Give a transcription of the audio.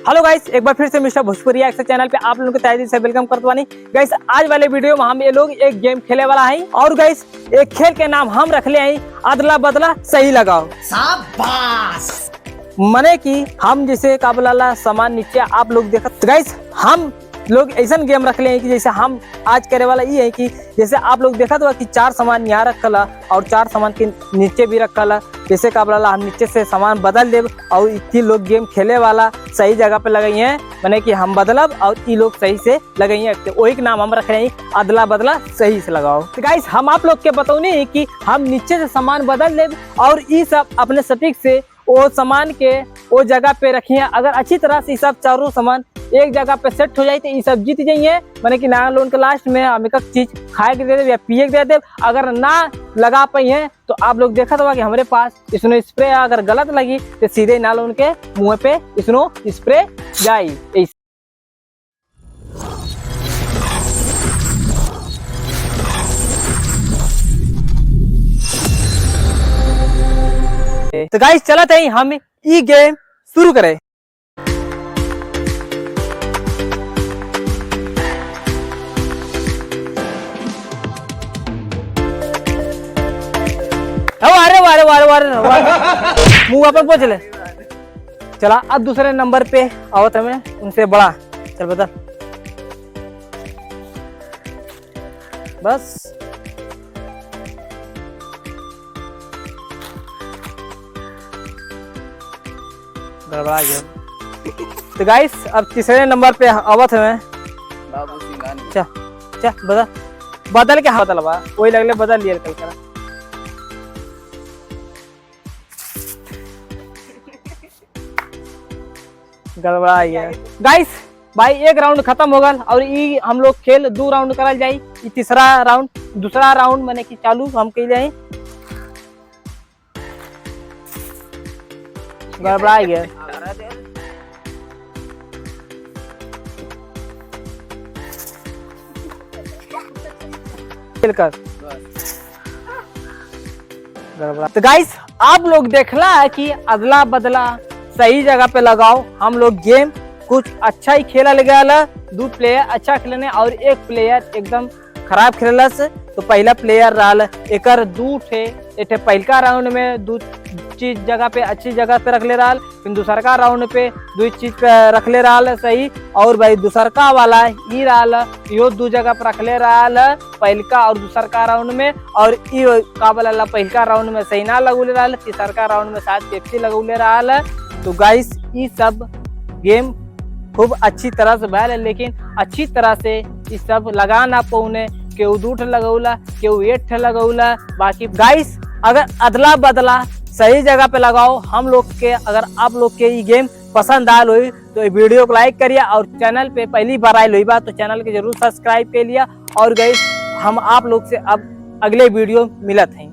Hello guys, एक बार फिर से मिस्टर भोजपुरिया एक्स चैनल पे आप लोगों को तहे दिल से वेलकम करते बानी। गाइस आज वाले वीडियो में हम ये लोग एक गेम खेले वाला है और गाइस एक खेल के नाम हम रख ले हैं अदला बदला सही लगाओ। शाबाश। मने कि हम जैसे काबला सामान नीचे आप लोग देखत। गाइस हम लोग ऐसा गेम रख ले हैं कि जैसे हम आज करे वाला ये है कि जैसे आप लोग देखा तो कि 4 सामान यहाँ रखला और 4 सामान के नीचे भी रखला। जैसे काबला हम नीचे से सामान बदल देव और इतनी लोग गेम खेले वाला सही जगह पे लगाई हैं, मैंने कि हम बदलब और ये लोग सही से लगाई हैं। तो वही के नाम हम रख रहे हैं अदला बदला सही से लगाओ। तो गाइस हम आप लोग के बताऊनी कि हम नीचे से सामान बदल देव और ये सब अपने सटीक से वो सामान के वो जगह पे रखिए। अगर अच्छी तरह से सब चारों सामान एक जगह पे सेट हो जाए तो ये सब जीत जाइए। मैंने कि ना लोन के लास्ट में हम एक चीज खाए के दे दे या पिए के दे दे। अगर ना लगा पाई है तो आप लोग देखा था कि हमारे पास इसनो स्प्रे अगर गलत लगी तो सीधे ना लोन के मुंह पे इसनो स्प्रे जाई। तो गाइस चलत है हम ये गेम शुरू करें। वारे वारे वारे वारे मुंह अपन पहुंच ले। चला अब दूसरे नंबर पे आवत हमें उनसे बड़ा। चल बता बस गड़बड़ा गया। तो गाइस अब तीसरे नंबर पे आवत हमें बाबू सिंगानी। चल चल बदल बदल के हाथ लगा वही लगले बदल लिया कल करा। गड़बड़ा गया। गाइस भाई एक राउंड खत्म हो गल और ये हम लोग खेल 2 राउंड करल जाई। ये तीसरा राउंड दूसरा राउंड मैंने कि चालू हम कह जाए। गड़बड़ा गया। तो गाइस आप लोग देखला है कि अदला बदला सही जगह पे लगाओ। हम लोग गेम कुछ अच्छा ही खेला लगा। 2 प्लेयर अच्छा खेलने और 1 प्लेयर एकदम खराब खेलला से। तो पहला प्लेयर रहा एक 2 ठे पहलका राउंड में 2 चीज जगह पे अच्छी जगह पे रख ले रहा। फिर दूसरका राउंड पे 2 चीज पे रख ले रहा सही। और भाई दूसरका वाला ये रहा यो 2 जगह पे रख ले रहा पहलका और दूसरका राउंड में। और ये काबला पहलका राउंड में सही ना लगू ले रहा। तीसरका राउंड में शायद पेप्सी लगू ले रहा। तो गाइस ये सब गेम खूब अच्छी तरह से भैल है, लेकिन अच्छी तरह से ये सब लगा ना पौने केहू 2 ठे लगौला केहू 1 ठे लगौला। बाकी गाइस अगर अदला बदला सही जगह पे लगाओ हम लोग के। अगर आप लोग के ये गेम पसंद आयल हुई तो वीडियो को लाइक करिए और चैनल पे पहली बार आयल हुई बात तो चैनल के जरूर सब्सक्राइब कर लिया। और गाइस हम आप लोग से अब अगले वीडियो मिलत हैं।